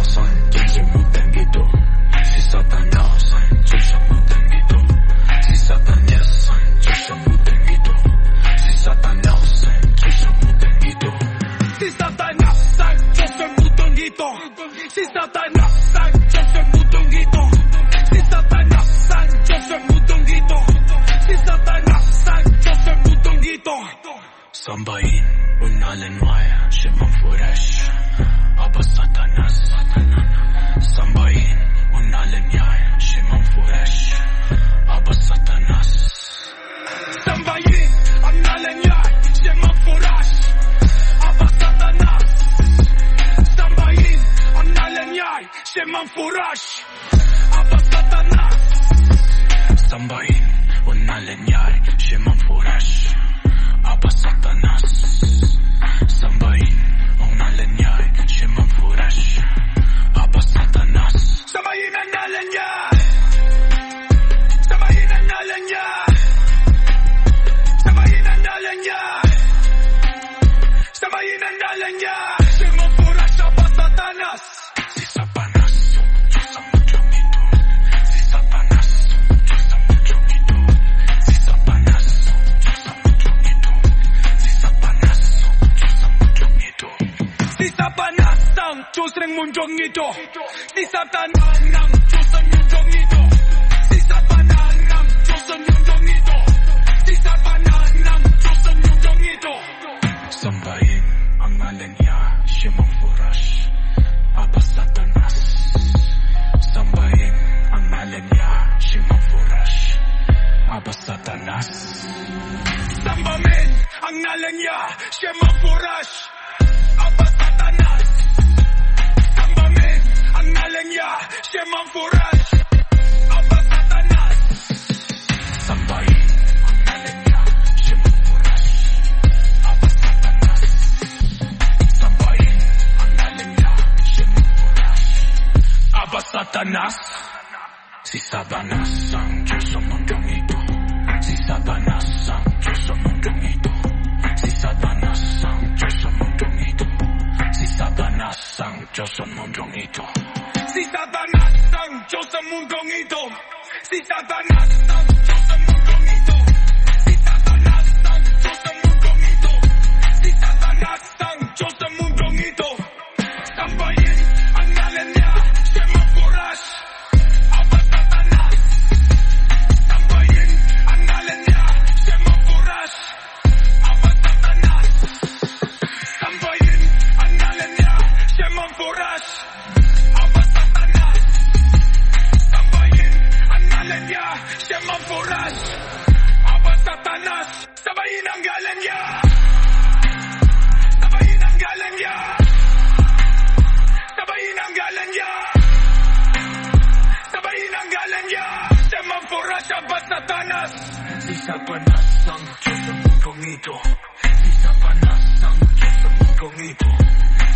就是牡丹一朵，是撒旦那山，就是牡丹一朵，是撒旦那山，就是牡丹一朵，是撒旦那山，就是牡丹一朵，是撒旦那山，就是牡丹一朵，是撒旦那山，就是牡丹一朵，是撒旦那山，就是牡丹一朵，是撒旦那山，就是牡丹一朵。Sambahin unalenwaya shemam furash Aba Satanas Sambahin unalenyaya shemam furash Aba Satanas Sambahin unalenyaya shemam furash Aba Satanas Sambahin unalenyaya shemam furash Aba Satanas Sambahin unalenyaya shemam furash Aba Satanas Sambahin ang nalanyay Shemam furash Aba Satanas Sambahin ang nalanyay Sambahin ang nalanyay Sambahin ang nalanyay Sambahin ang nalanyay Shemam furash Aba Satanas Si Satanas Diyos ang mudyong ito Si Satanas Diyos ang mudyong ito Si Satanas Diyos ang mudyong ito Si Satanas ang Diyos ng mundong ito Si Satanas ang Diyos ng mundong ito Si Satanas ang Diyos ng mundong ito Si Satanas ang Diyos ng mundong ito Sambahin ang ngalan niya Shemam furash Aba Satanas Sambahin ang ngalan niya Shemam furash Aba Satanas Sambahin ang ngalan niya Shemam furash Aba Satanas Sambahin ang ngalan niya Shemam furash Aba Satanas Sambahin ang ngalan niya Shemam furash Aba Satanas Sambahin ang ngalan niya Shemam furash Aba Satanas Si Satanas ang Diyos sa mundong ito Si Satanas ang Diyos sa mundong ito Si Satanas ang Diyos sa mundong ito Si Satanas ang Diyos sa mundong ito Si Satanas ang Diyos sa mundong ito Si Satanas ang Diyos sa mundong ito Si Satanas ang Diyos sa mundong ito Si Satanas ang Diyos sa mundong ito Sambahin ang ngalan niya Shemam furash Aba Satanas Sambahin ang ngalan niya Shemam furash Aba Satanas Sambahin ang ngalan niya Shemam furash Aba Satanas Sambahin ang ngalan niya Shemam furash Aba Satanas Sambahin ang ngalan niya Sambahin ang ngalan niya Sambahin ang ngalan niya Sambahin ang ngalan niya Shemam furash Aba Satanas Si Satanas ang Diyos sa mundong ito Si Satanas ang Diyos sa mundong ito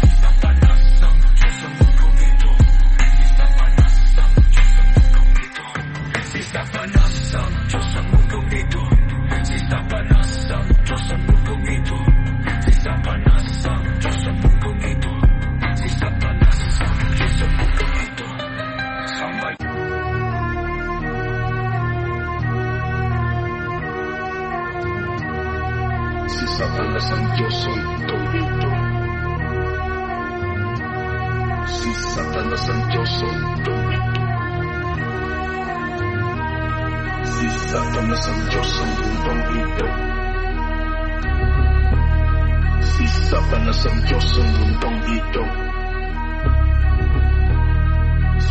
Si Satanas ang Diyos sa mundong ito Si Satanas ang Diyos sa mundong ito Si Satanas ang Diyos sa mundong ito Si Satanas ang Diyos sa mundong ito Si Satanas ang Diyos sa mundong ito Si Satanas ang Diyos sa mundong ito Sambahin Si Satanas ang Diyos sa mundong ito Si Satanas ang Diyos sa mundong ito Si Satanas ang Diyos sa mundong ito Si Satanas ang Diyos sa mundong ito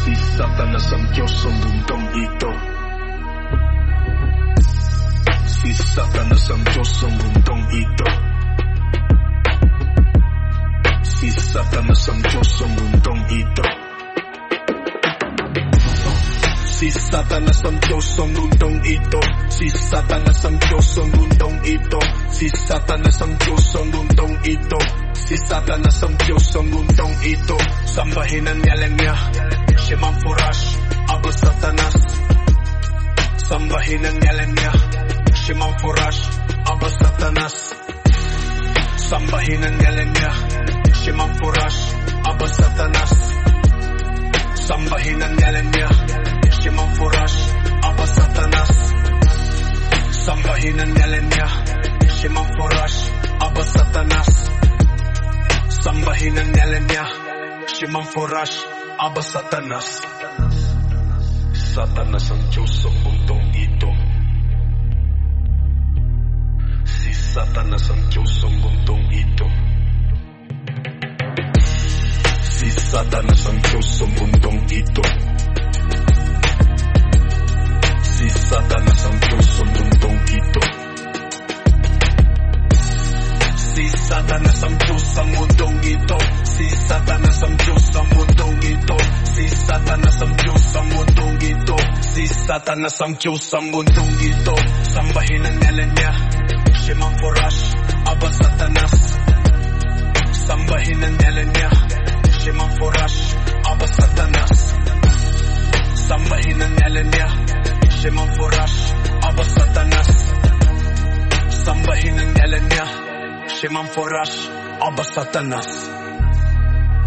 Si Satanas ang Diyos sa mundong ito Si Satanas ang Diyos sa mundong ito Si Satanas ang Diyos sa mundong ito Si Satanas ang Diyos sa mundong ito Si Satanas ang Diyos sa mundong ito Si Satanas ang Diyos sa mundong ito Si Satanas ang Diyos sa mundong ito Sambahin ang ngalan niya Shemam furash Aba Satanas Sambahin ang ngalan niya Shemam furash Aba Satanas Sambahin ang ngalan niya Shemam furash Aba Satanas Sambahin ang ngalan niya, Shimon Furash, Aba Satanas. Sambahin ang ngalan niya, Shimon Furash, Aba Satanas. Sambahin ang ngalan niya, Shimon Furash, Aba Satanas. Satanas ang Diyos sa mundong ito. Si Satanas ang Diyos sa mundong ito. Si Satanas ang Diyos sa mundong ito. Si Satanas ang Diyos sa mundong ito. Si Satanas ang Diyos sa mundong ito. Si Satanas ang Diyos sa mundong ito. Si Satanas ang Diyos sa mundong ito. Si Satanas ang Diyos sa mundong ito. Sambahin ang ngalan niya, Shimon Furash, Aba Satanas. Sambahin ang ngalan niya, Shimon Furash, Aba Satanas. Sambahin ang ngalan niya, Shimon Furash, Aba Satanas. Sambahin ang ngalan niya, Shimon Furash, Aba Satanas.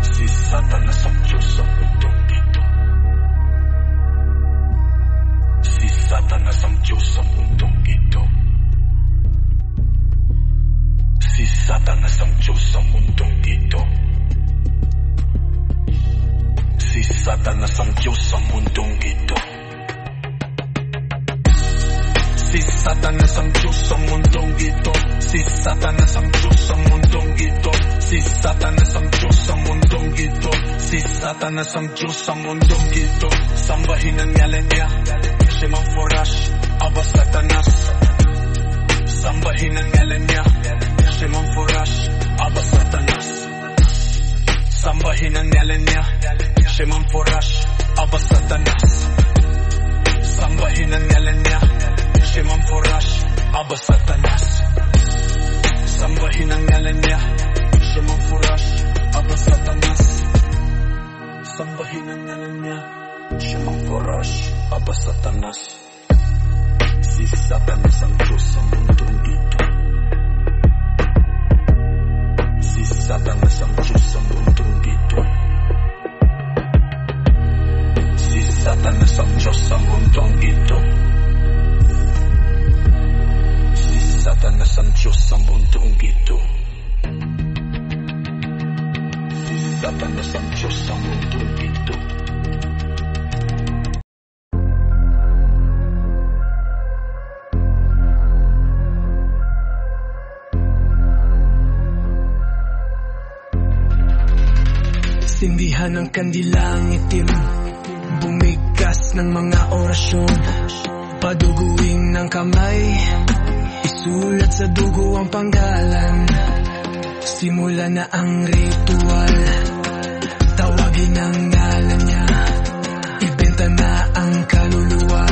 Si Satanas ang Diyos sa mundong ito. Si Satanas ang Diyos sa mundong ito. Si Satanas ang Diyos sa mundong ito. Si Satanas ang Diyos sa mundong ito. Si Satanas ang Diyos sa mundong ito. Si Satanas ang Diyos sa mundong ito. Si Satanas ang Diyos sa mundong ito. Si Satanas ang Diyos sa mundong ito. Sambahin ang ngalan niya, Shimon Furash, Aba Satanas. Sambahin ang ngalan niya, Shimon Furash, Aba Satanas. Sambahin ang ngalan niya, Shimon Furash, Aba Satanas. Sambahin ang ngalan niya, Shimon Furash, Aba Satanas. Sambahin ang ngalan niya, Shimon Furash, Aba Satanas. Sambahin ang ngalan niya, Shimon Furash, Aba Satanas. Si Satanas ang Diyos sa mundong ito. Si Satanas ang Diyos sa mundong ito. Si Satanas ang Diyos sa mundong ito. Si Satanas ang Diyos sa mundong ito. Si Satanas ang Diyos sa mundong ito. Sindihan ng kandilang itim, bumigkas ng mga orasyon, paduguin ng kamay, isulat sa dugo ang panggalan. Simula na ang ritual, tawagin ang ngalan niya, ibenta na ang kaluluwa,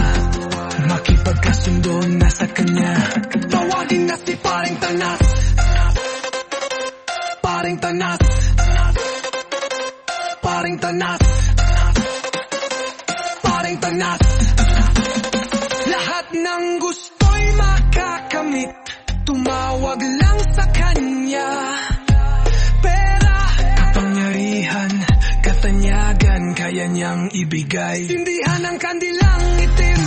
makipagkasundo na sa kanya. Tawagin na si Paring Tanas, Paring Tanas, Paring Tanas, Paring Tanas. Lahat ng gusto'y makakamit, tumawag lang sa kanya. Pera, kapangyarihan, katanyagan, kaya niyang ibigay. Sindihan ng kandilang itim,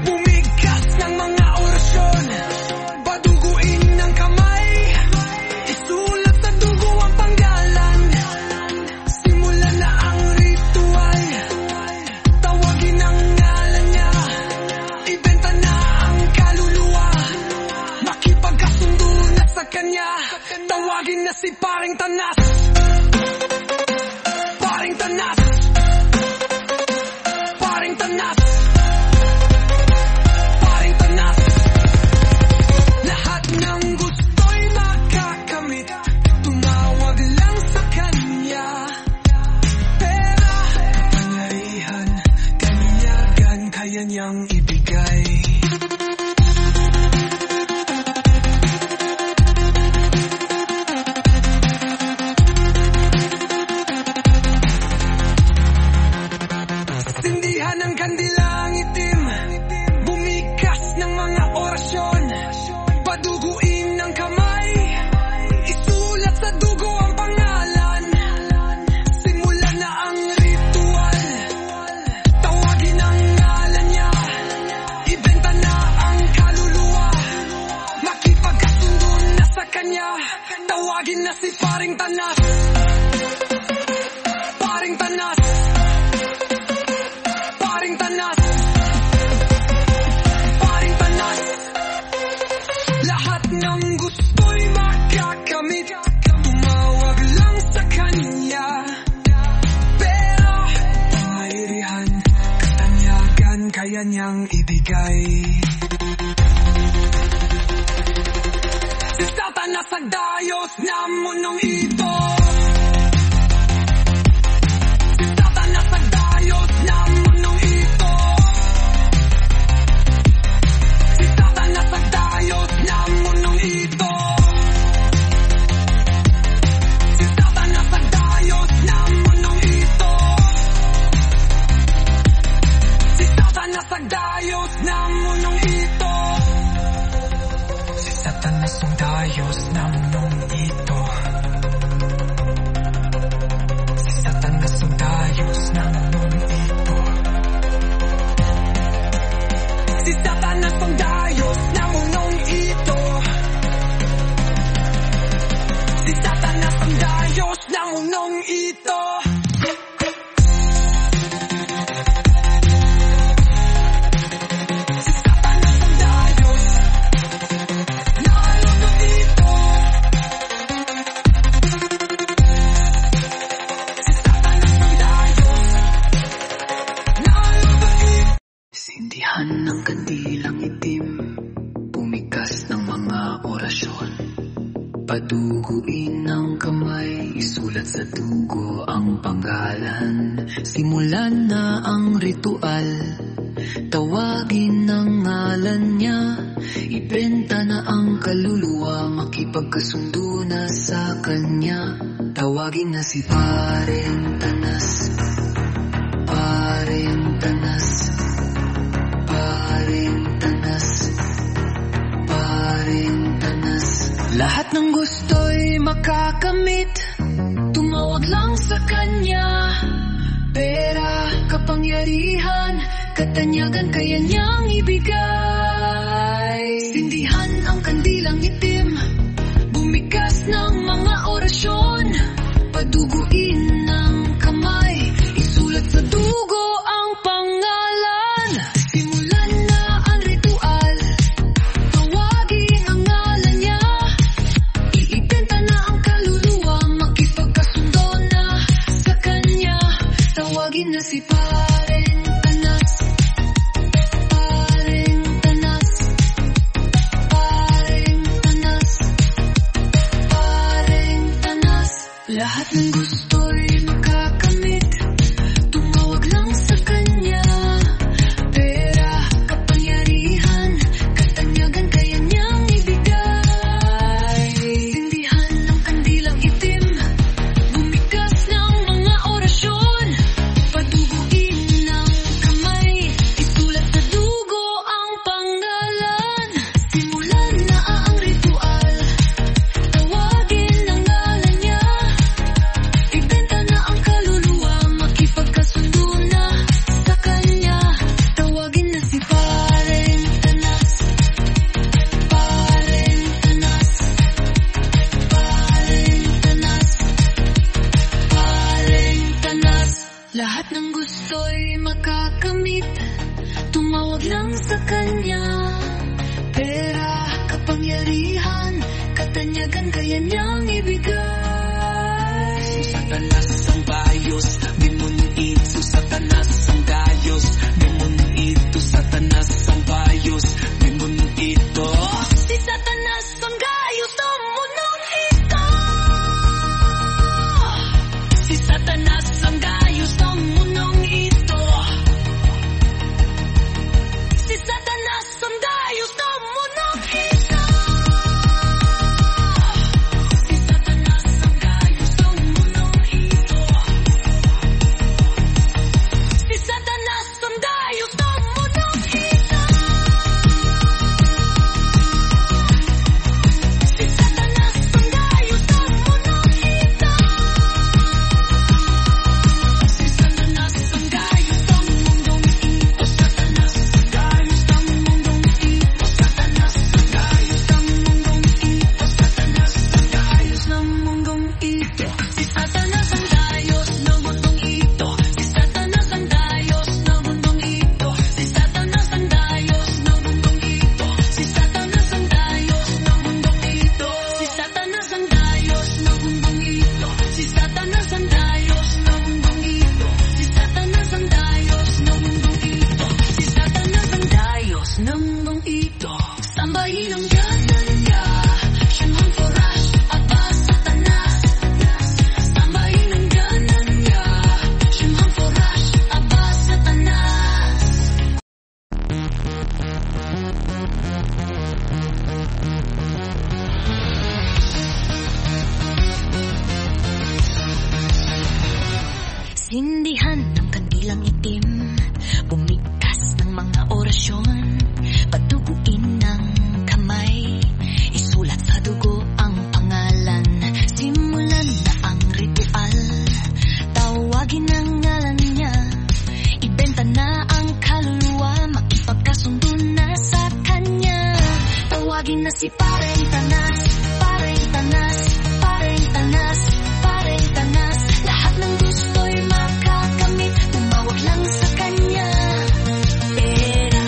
bumigkas ng mga orasyon, baduguin ng kamay, isulat sa dugo ang panggalan. Simula na ang ritual, tawagin ang ngalan niya, ibenta na ang kaluluwa, makipagkasundo na sa kanya. Tawagin na si Paring Tanas, Paring Tanas, Paring Tanas, Paring Tanas. Lahat ng gusto'y makakamit, tumawag lang sa kanya. Pera, kapangyarihan, kalinyagan, kaya niyang ibigay. Sindihan ng kandilang itim, bumigkas ng mga orasyon, paduguin ng kamay, isulat sa dugo ang pangalan. Simula na ang ritual, tanas, paring tanas. Lahat ng gusto'y makakamit, tumawag lang sa kanya. Pero pangyarihan, katanyagan, kaya niyang ibigay. Si Satanas ang dayos na munong ito. Si Satanas ang dayos na munong ito. Si Satanas ang dayos na munong ito. Si Satanas ang dayos na munong ito. Si Satanas ang dayos na munong ito. Si Satanas ang dayos na munong ito. Si Satanas ang dayos na munong ito. Si Satanas ang dayos na munong ito. Si Satanas ang dayos na munong ito. Si Satanas ang dayos na munong ito. Si Satanas ang dayos na munong ito. Sindihan ng kandilang itim, pumikas ng mga orasyon. Paduguin ng kamay, isulat sa dugo ang pangalan. Simulan na ang ritual, tawagin ng ngalan niya. Ibenta na ang kaluluwa, makipagkasundo na sa kanya. Tawagin na si Paring Tanas, Paring Tanas, Paring Tanas, Paring Tanas. Lahat ng gusto'y makakamit, tumawag lang sa kanya. Pera, kapangyarihan, katanyagan, kaya niyang ibigay. Sindihan ang kandilang itim, bumikas ng mga orasyon. Paduguin ng kamay, isulat sa dugo ang pangalan. Simulan na ang ritual, tawagin ang ngalan niya. Iibenta na ang kaluluwa, makipagkasundo na sa kanya. Tawagin na si Paring Tanas, Paring Tanas, Paring Tanas, Paring Tanas. Lahat ng gusto'y makakamit, tumawag lang sa kanya. Pera, kapangyarihan, katanyagan, kaya niyang ibigay. Sindihan ng kandilang itim, bumikas ng mga orasyon. Paduguin ng kamay, isulat sa dugo ang pangalan. Simulan na ang ritual, tawagin ang ngalan niya. Ibenta na ang kaluluwa, makipagkasundo na sa kanya. Tawagin na si Paring Tanas, Paring Tanas, Paring Tanas, Paring Tanas. Lahat ng gusto'y makakamit, tumawag lang sa kanya. Pera, kapangyarihan, katanyagan, kaya niyang ibigay. Si Satanas ang bayos, demonit. Si Satanas ang dayos, demonit. Satanas ang bayos, demonit. Si Satanas ang gayos na munong ito. Si Satanas ang gayos na munong ito. Si Satanas ang gayos na munong ito. Si Satanas ang gayos na munong ito. Si Satanas si Pareng Tanas, Pareng Tanas, Pareng Tanas, Pareng Tanas. Lahat ng gusto'y makakamit, tumawag lang sa kanya. Pera,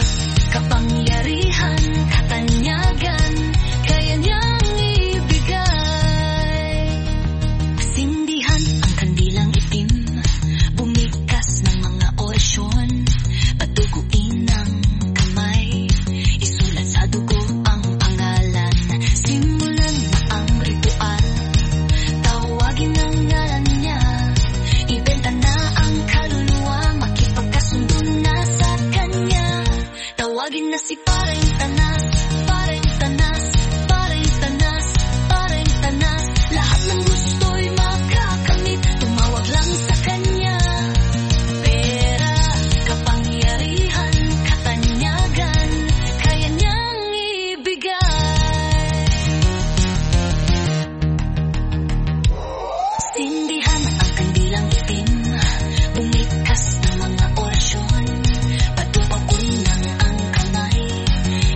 kapangyarihan, katanyagan, kaya niyang ibigay. Sindihan ang kandilang itim, bumikas ng mga orasyon, patuguin ang kamay, isulat sa dugo ang pangalan. Simulan na ang ritual, tawagin ang ngalan niya, ibenta na ang kaluluwa, makipagkasundo na sa kanya. Tawagin na si Pareng Tanas, Pareng Tanas, Pareng Tanas, Pareng Tanas. Lahat ng gusto'y makakamit, tumawag lang sa kanya. Pera, kapangyarihan, katanyagan, kaya niyang ibigay. Sindihan ang kandilang itim, bumikas ng mga orasyon, patupakuin ang kamay,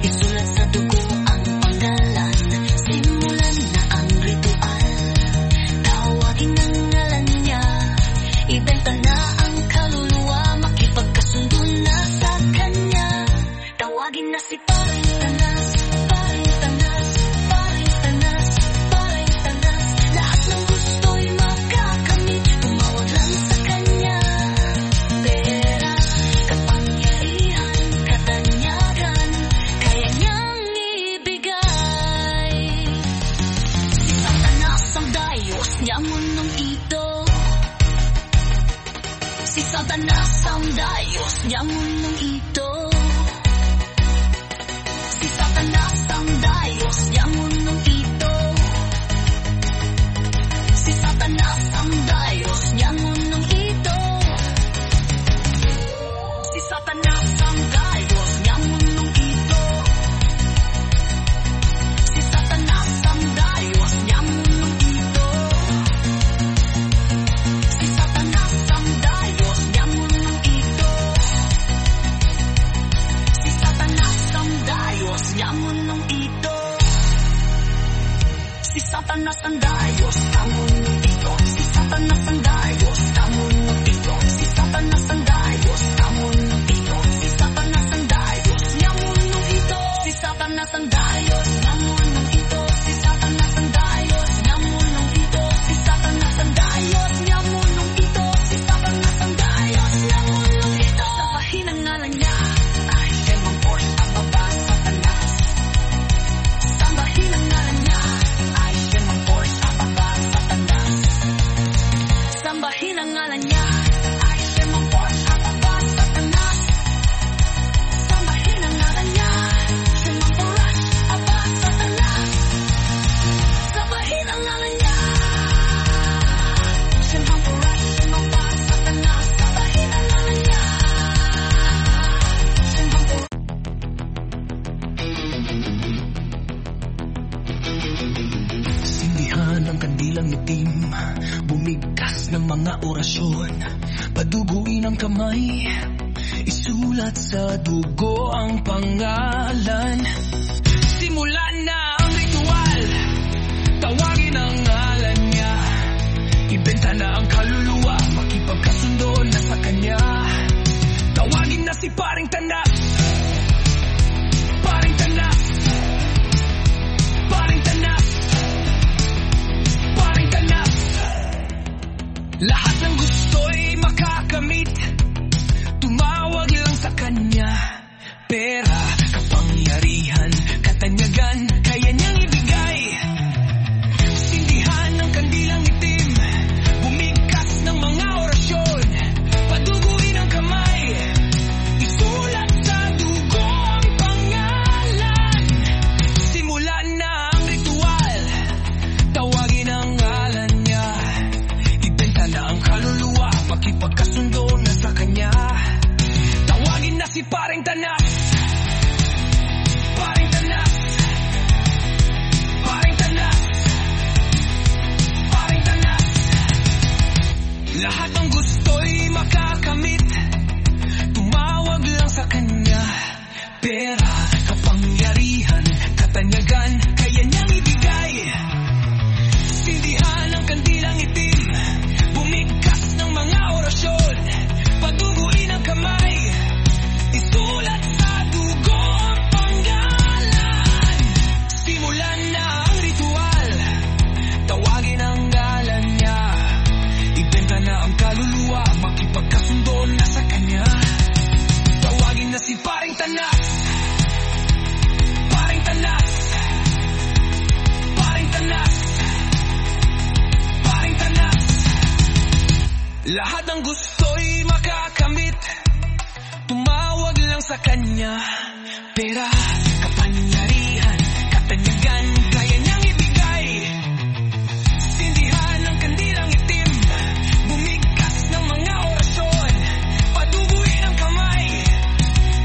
isulat sa dugo ang pangalan. Simulan na ang ritual, tawagin ang ngalan niya, ibenta na ang kaluluwa, makipagkasundo na sa kanya. Tawagin na si Pareng Tanas, Pareng Tanas, Pareng Tanas, Pareng Tanas. Lahat ng gusto'y makakamit, tumawag lang sa kanya. Pera, kapangyarihan, katanyagan, kaya niyang ibigay. Si Satanas ang dayos niyang munong ito, si Satanas ang dayos niyang munong ito, si Satanas ang dayos niyang munong ito, si Satanas ang dayos niyang munong ito, si Satanas ang dayos niyang munong ito, si Satanas ang dayos niyang munong ito, si Satanas ang dayos niyang munong ito, si Satanas ang dayos niyang munong ito, si Satanas ang dayos niyang munong ito, si Satanas ang dayos niyang munong ito, si Satanas ang dayos niyang munong ito, si Satanas ang dayos niyang munong ito, si Satanas ang dayos niyang munong ito, si Satanas ang dayos niyang munong ito, si Satanas ang dayos niyang munong ito, si Satanas ang dayos niyang munong ito. Sabahin ang ngalan niya, ay Demon Force ang baba Satanas. Sambahin ang ngalan niya, ay Demon Force ang baba Satanas. Sambahin ang ngalan niya, ay Demon Force ang baba Satanas. Sambahin ang ngalan niya, Demon Force ang baba Satanas. Sambahin ang ngalan niya, Demon Force ang baba Satanas. Sambahin ang ngalan niya, Demon Force. Sindihan ang kandilang itim, bumigkas ng mga orasyon, paduguin ang kamay, isulat sa dugo ang pangalan. Simulan na ang ritual, tawagin ang ngalan niya, ibenta na ang kaluluwa, makipagkasundo na sa kanya. Tawagin na si Pareng Tanas, Pareng Tanas, Pareng Tanas, Pareng Tanas. Lahat ng gusto'y makakamit, tumawag lang sa kanya. Pera, kapangyarihan, katanyagan, kaya niyang ibigay. Sindihan ng kandilang itim, bumigkas ng mga orasyon, paduguin ang kamay, isulat sa sa kanya. Pera, kapangyarihan, katanyagan, kaya niyang ibigay. Sindihan ng kandilang itim, bumigkas ng mga orasyon, paduguin ang kamay,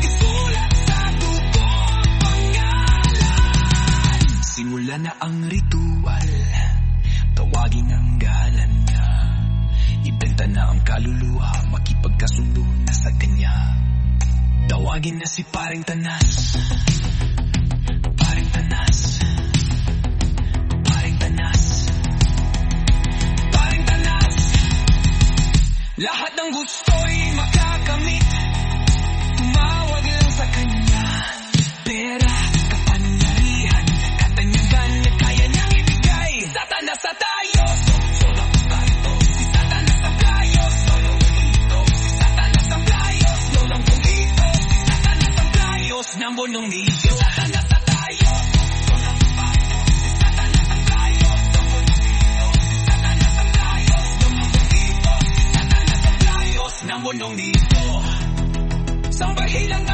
isulat sa dugo ang pangalan. Simula na ang ritual, tawagin ang galan niya. Ibenta na ang kaluluha, makipagkasundo na sa kanya. Tawagin na si Paring Tanas. Paring Tanas. Paring Tanas. Paring Tanas. Lahat ng gusto'y makakamit, tumawag lang sa kanya. Pera, kapangyarihan, katanyagan na kaya niyang ibigay. Satanas sa tayo, solo tayo. Si Satanas ang playo, solo dito. Si Satanas ang playo, solo dito. Ng bunong nito, Satanas sa tayo, solo tayo. Si Satanas ang playo, solo dito. Si Satanas ang playo, solo dito. Si Satanas ang playo, ng bunong nito. Sambahin ang